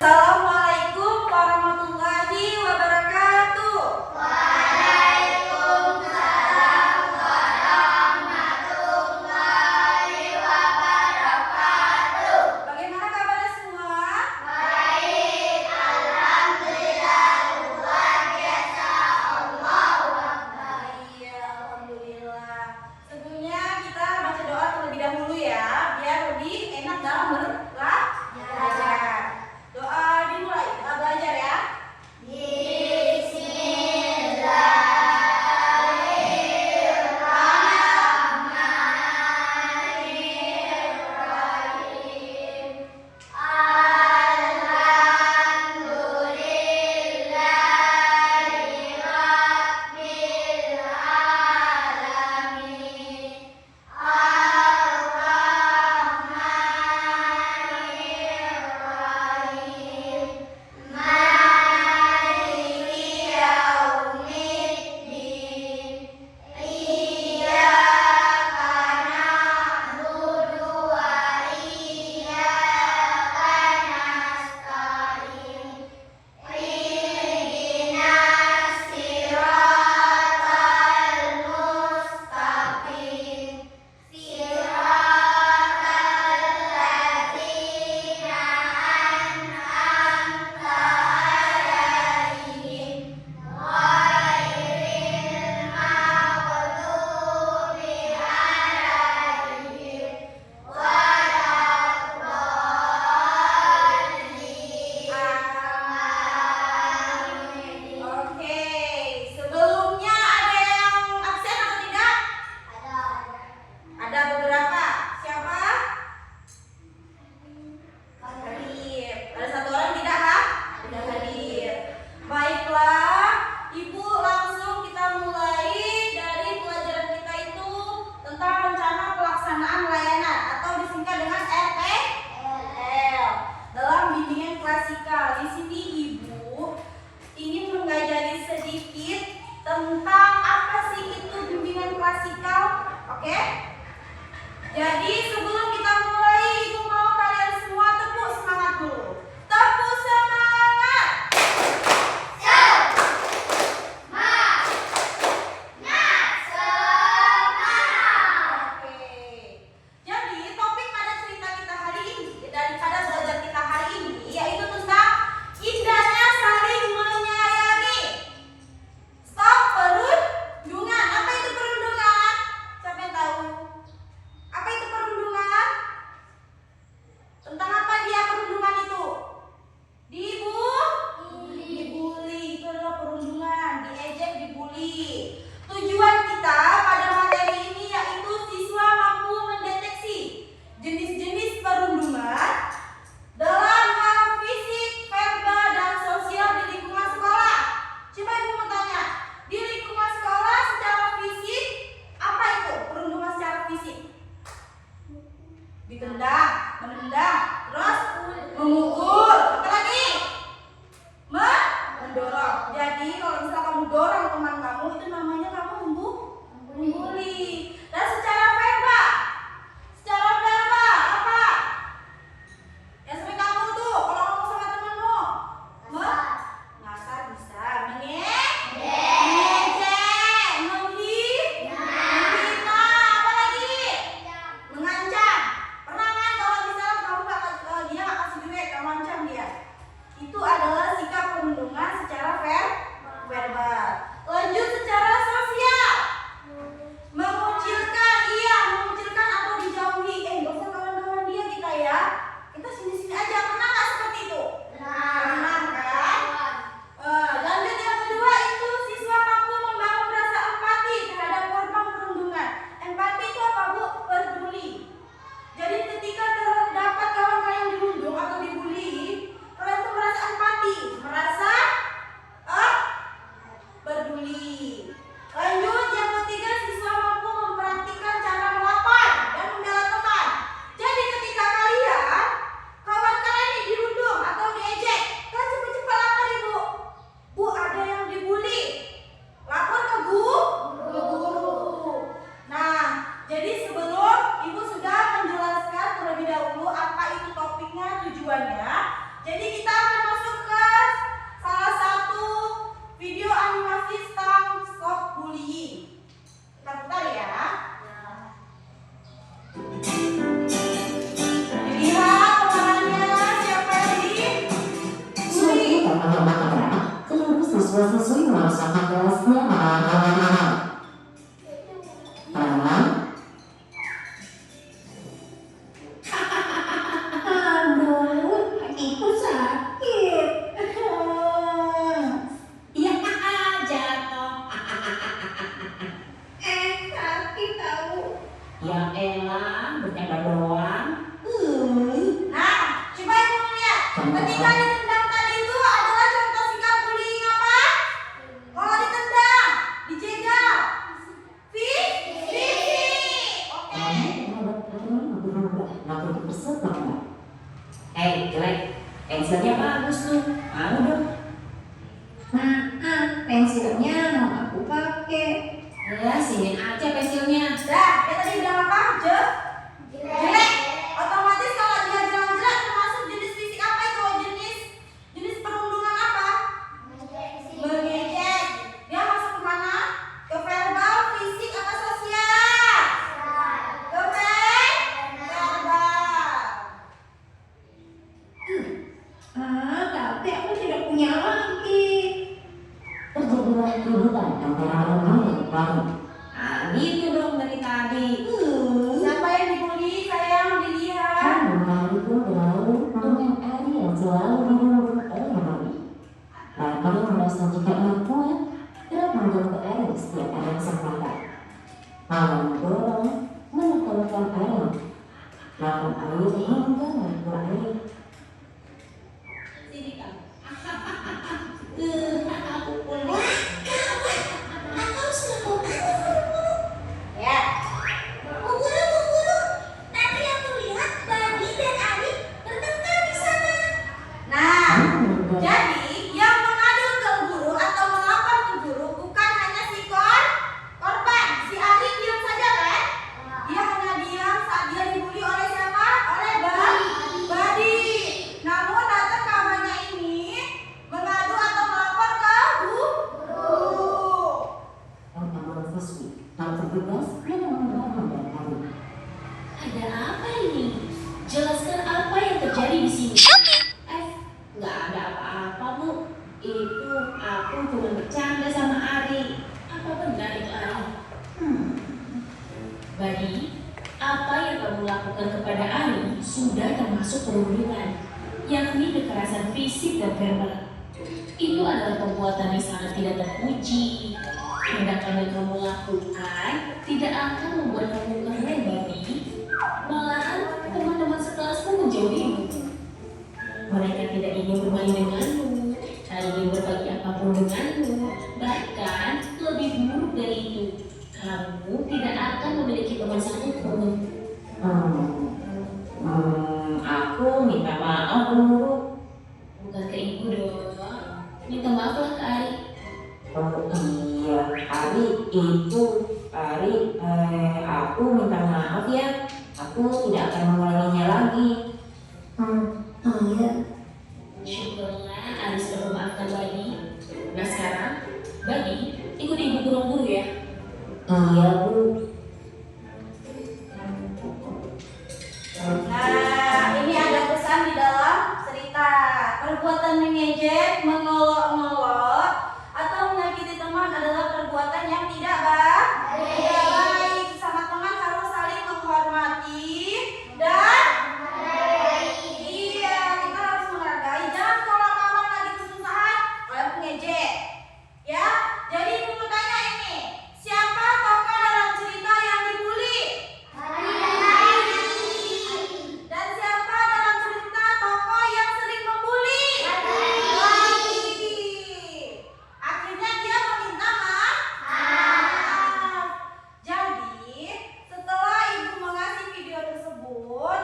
Assalamualaikum warahmatullahi wabarakatuh. Waalaikumsalam warahmatullahi wabarakatuh. Bagaimana kabarnya semua? Baik, alhamdulillah, luar biasa. Allahu Akbar. Iya, alhamdulillah. Sebelumnya kita baca doa terlebih dahulu ya, biar lebih enak dalam belajar. Doa dimulai, kita belajar ya. Bismillahirrahmanirrahim. Alhamdulillahi rabbil alamin. Ar-Rahmanir-Rahim. Maliki yaumiddin. Iyyaka na'budu wa iyyaka nasta'in. Ihdinas siratal mustaqim. Siratal ladzina an'amta 'alaihim ghairil maghdubi 'alaihim waladdallin. Amin. Oke, sebelumnya ada yang absen atau tidak? Ada beberapa. Siapa? Hadir. Ada satu orang tidak, ha? Tidak hadir. Baiklah, Ibu, langsung kita mulai dari pelajaran kita itu tentang rencana pelaksanaan layanan atau disingkat dengan RPL dalam bimbingan klasikal. Di sini Ibu ingin mengajari sedikit tentang apa sih itu bimbingan klasikal. Oke? Jadi sebelum kita mulai, Ibu mau kalian semua tepuk semangat dulu. Tepuk semangat. Oke. Jadi topik pada cerita kita hari ini, daripada belajar kita hari ini, yaitu tentang indahnya saling menyayangi. Stop, perundungan. Apa itu perundungan? Siapa yang tahu? Apa itu perundungan? Tentang apa dia perundungan itu? Dibully. Itu adalah perundungan, diejek, dibully. Tujuan kita pada materi ini yaitu siswa mampu mendeteksi jenis-jenis perundungan dalam hal fisik, verbal, dan sosial di lingkungan sekolah. Coba Ibu mau tanya, di lingkungan sekolah secara fisik, apa itu perundungan secara fisik? Ditendang, menendang, terus memukul, apa lagi? Mendorong. Jadi kalau misalnya kamu dorong teman kamu, itu namanya kamu membuli. Dan secara verbal apa? Yang sering kamu tuh kalau ngomong sama temenmu, ngasar bisa, mengejek, menghina, apa lagi? Mengancam. Pernah kan kalau misalnya kamu dia jelek. Pensilnya bagus tuh. Mau dong. Pensilnya mau aku pakai. Ya, sini aja pensilnya. Dah, kita tadi bilang apa? Jelek. Otomatis kalau dia bilang jelek termasuk jenis fisik apa itu? Jenis perundungan apa? Mengejek. Dia masuk ke mana? Ke verbal, fisik, atau sosial? Ke verbal. Tapi aku tidak punya lagi. Terjadilah keributan antara orang dan pelaku. Gitu dong dari tadi. Siapa yang dibully? Saya yang dilihat. Kamu itu berlalu dengan Ari yang selalu didorong oleh Mami. Ari merasa jika ia kuat, kerap mendorong Ari setiap ada kesempatan. Mama mendorong, menekankan Ari. Namun Ari hingga memukul Ari. Sini kan. Aku pulih. Ya. Nah, jadi yang mengadu ke guru atau melapor ke guru bukan hanya si korban. Si Ari diam saja kan? Dia hanya diam saat dia dibully oleh siapa? Oleh Badi. Namun datang kawannya ini mengadu atau melapor ke guru. Orang siswi tak tertugas dengan membangun dan Ari. Ada apa ini? Jelaskan apa yang terjadi di sini. Nggak ada apa-apa, Bu. Itu aku cuma bercanda sama Ari. Apa benar itu Ari? Badi, apa yang kamu lakukan kepada Ari sudah termasuk perundungan, yakni kekerasan fisik dan verbal. Itu adalah perbuatan yang sangat tidak terpuji. Tindakan yang kamu lakukan tidak akan membuat kamu keren, Badi. Malahan teman-teman sekelas pun menjauhimu. Mereka tidak ingin bermain denganmu, tak ingin berbagi apapun denganmu. Bahkan lebih buruk dari itu, kamu tidak akan memiliki teman satupun. Aku minta maaf, Bu. Bukan ke ibu dong. Minta maaflah ke Ari. Oh iya, Ari, aku minta maaf ya. Aku tidak akan mengulanginya lagi. Iya. Syukurlah Ari sudah memaafkan Badi. Nah sekarang, Badi ikut ibu ke ruang guru ya. Iya, Bu. Nah, ini ada pesan di dalam cerita. Perbuatan mengejek, mengolok-olok, atau menyakiti teman adalah perbuatan yang tidak baik. Sama teman harus saling menghormati dan iya, kita harus menghargai. Jangan kalau kawan lagi kesusahan, kalian mengejek. Ya, jadi ibu mau tanya ini, siapa tokoh dalam cerita yang dibully? Dan siapa dalam cerita tokoh yang sering membuli? Badi. Akhirnya dia meminta maaf. Jadi setelah ibu mengasih video tersebut,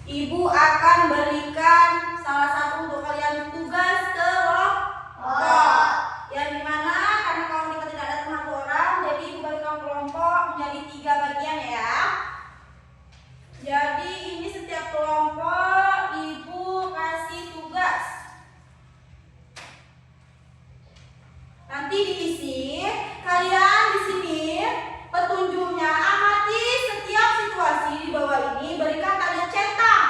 ibu akan berikan salah satu untuk kalian tugas kelompok. Yang dimana karena kalau kita tidak ada satu orang, jadi ibu berikan kelompok menjadi 3 bagian ya. Jadi ini setiap kelompok ibu kasih tugas. Nanti diisi, kalian di sini petunjuknya amati setiap situasi di bawah ini, berikan tanda cetak.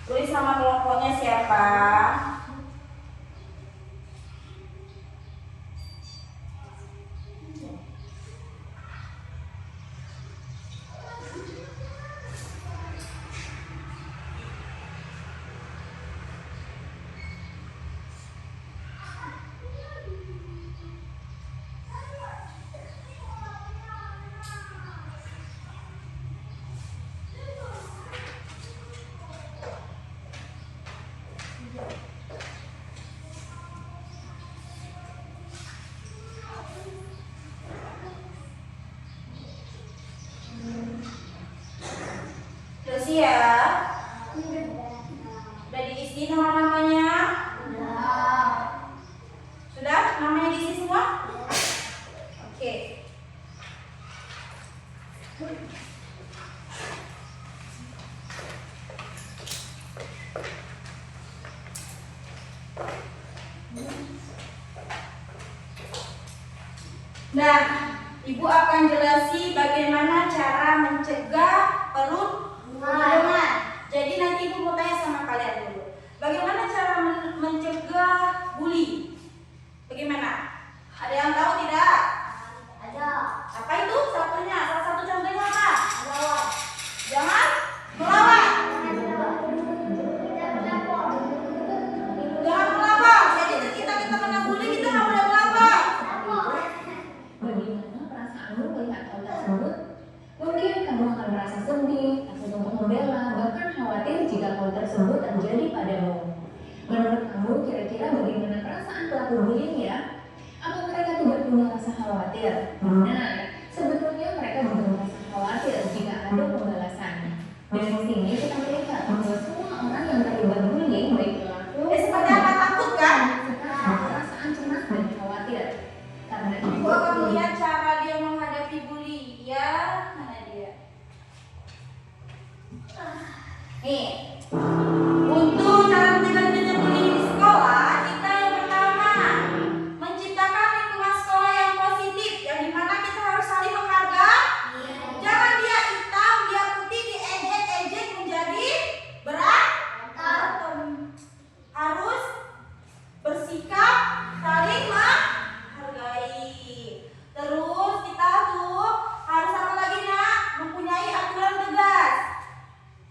Tulis nama kelompoknya siapa? Terus ya, udah diisi nama-namanya? Sudah? Namanya diisi semua? Oke. Nah, Ibu akan jelasi bagaimana cara mencegah perut bunga. Jadi nanti Ibu mau tanya sama kalian dulu. Bagaimana cara mencegah bully? Bagaimana? Ada yang tahu tidak? Ada. Apa itu satunya? Salah satu contohnya apa? Jangan melawan. Jangan melapor. Jadi kita kena bully kita nggak boleh melapor. Bagaimana perasaanmu melihat hal tersebut? Mungkin kamu akan merasa sedih, takut untuk membela, bahkan khawatir jika hal tersebut terjadi padamu. Menurut kamu, kira-kira bagaimana perasaan pelaku bullying ya? Apa mereka tidak punya rasa khawatir? Benar, sebetulnya mereka juga merasa khawatir jika ada pembalasan. Dari sini kita melihat bahwa semua orang yang terlibat bullying, baik pelaku, Seperti apa, takut kan? perasaan cemas dan khawatir. Karena Ibu akan melihat cara dia menghadapi bully. Ya, mana dia? Nih, untuk cara mencegah bullying di sekolah, kita yang pertama menciptakan lingkungan sekolah yang positif, yang dimana kita harus saling menghargai. Jangan dia hitam, dia putih, diejek-ejek menjadi berantem. Harus bersikap saling menghargai. Terus kita tuh harus apa lagi nak? Mempunyai aturan tegas.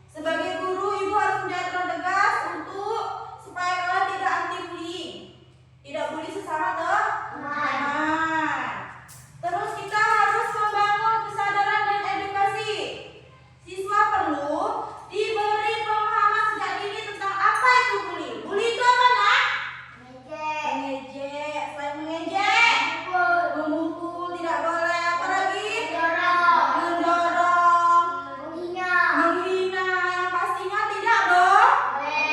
Sebagai guru, ibu harus punya aturan tegas untuk supaya kalian tidak anti bullying, tidak bully sesama teman. Terus kita harus membangun kesadaran dan edukasi. Siswa perlu diberi pemahaman sejak dini tentang apa itu bully. Bully itu apa nak? Mengejek. Selain mengejek, memukul tidak boleh. Apa lagi? Mendorong, menghina, yang pastinya tidak boleh.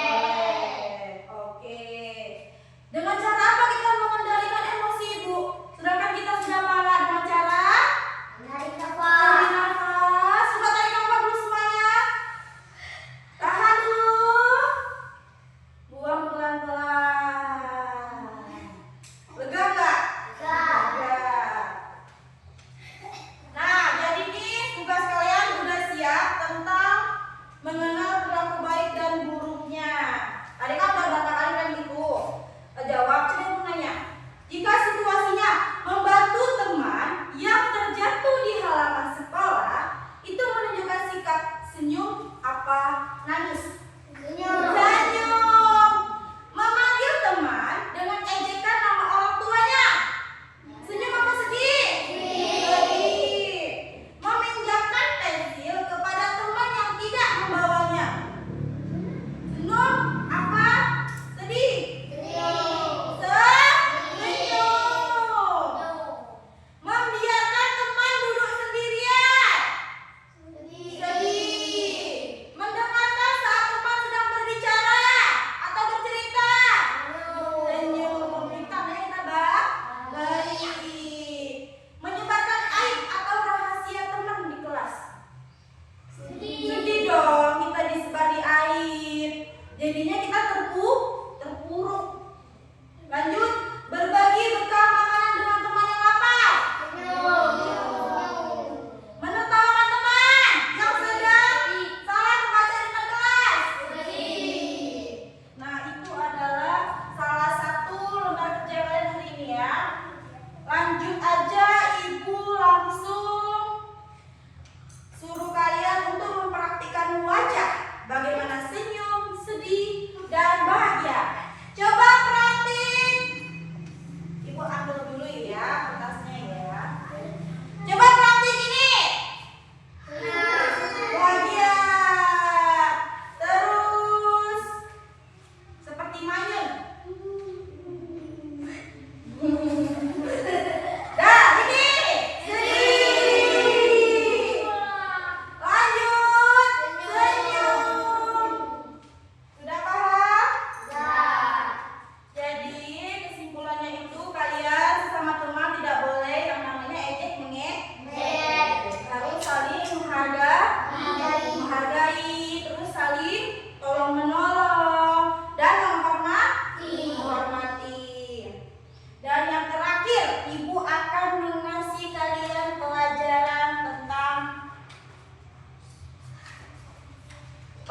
Oke. Dengan cara apa kita mengendalikan emosi ibu? Sedangkan kita sudah marah dengan cara tarik nafas. Coba tarik nafas dulu semuanya. Tahan dulu. Buang pelan-pelan. Lega nggak? Lega. Nah, jadi nih tugas kalian udah siap tentang mengenal perilaku baik dan buruknya. Tadi kan udah berapa kali kan gitu? Jawab, coba aku nanya. Jika situasinya membantu teman yang terjatuh di halaman sekolah, itu menunjukkan sikap senyum apa nangis? Senyum. Memanggil teman dengan ejekan nama orang tuanya. Senyum apa sedih? Sedih. Meminjamkan pensil kepada teman yang tidak membawanya. Senyum apa? Sedih. Senyum. Membiarkan teman duduk sendirian. Sedih. Mendengarkan saat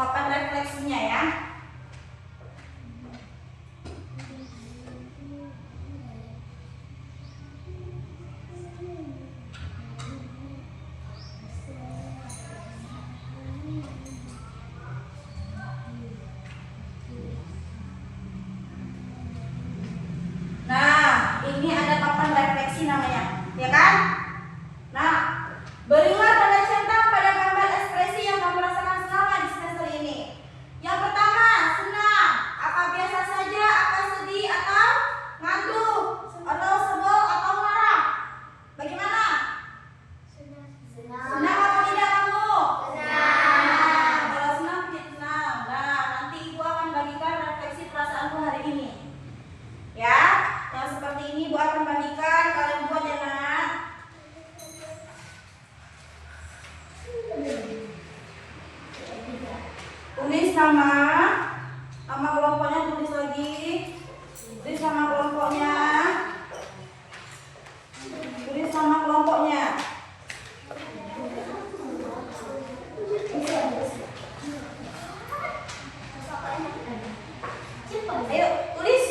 papan refleksinya ya. Nah, ini ada papan refleksi namanya, ya kan? Nah, berilah tanda centang pada gambar ekspresi yang kamu rasakan selama di semester ini. Yang pertama, senang. Apa biasa saja, apa sedih, atau ngantuk, atau sebel, atau marah? Bagaimana? Senang apa tidak kamu? Nah, kalau senang, senang. Nah, nanti ibu akan bagikan refleksi perasaanku hari ini. Ya, yang seperti ini ibu akan bagikan, kalian buat ya nak. Tulis nama kelompoknya, tulis lagi. Tulis nama kelompoknya. Tulis nama kelompoknya. Ayo, tulis.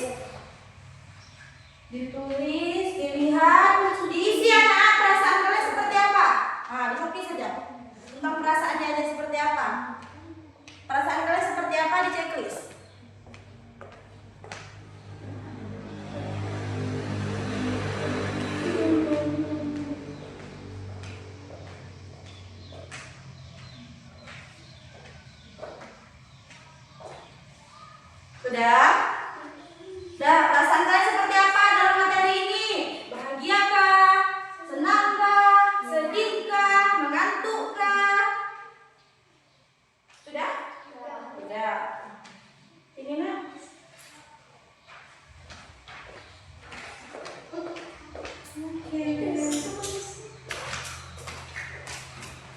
Ditulis, dilihat, diisi anak, perasaan kalian seperti apa? Nah, dicopy saja. Tentang perasaannya aja seperti apa? Perasaan kalian seperti apa di checklist? Sudah? Sudah, perasaan kalian seperti apa dalam materi ini? Bahagiakah? Senangkah? Sedihkah? Mengantukkah? Sudah? Sudah. Ini nak. Oke.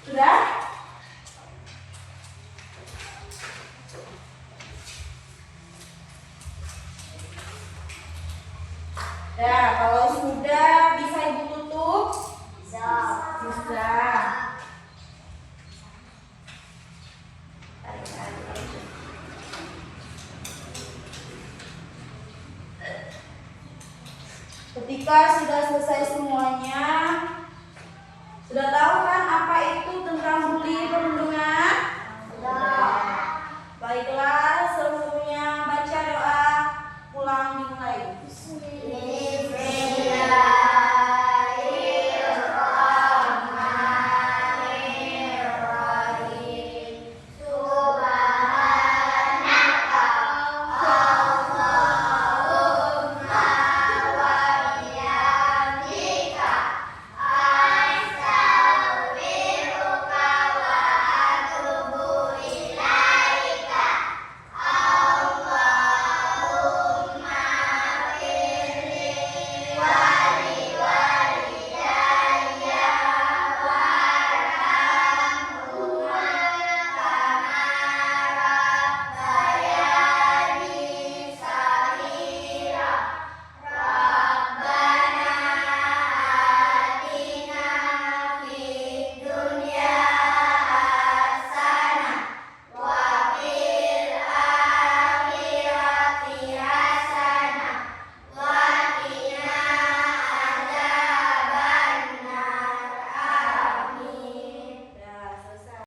Sudah? Nah, kalau sudah bisa ibu tutup? Bisa. Ketika sudah selesai semuanya, sudah tahu kan apa itu tentang bully, perundungan?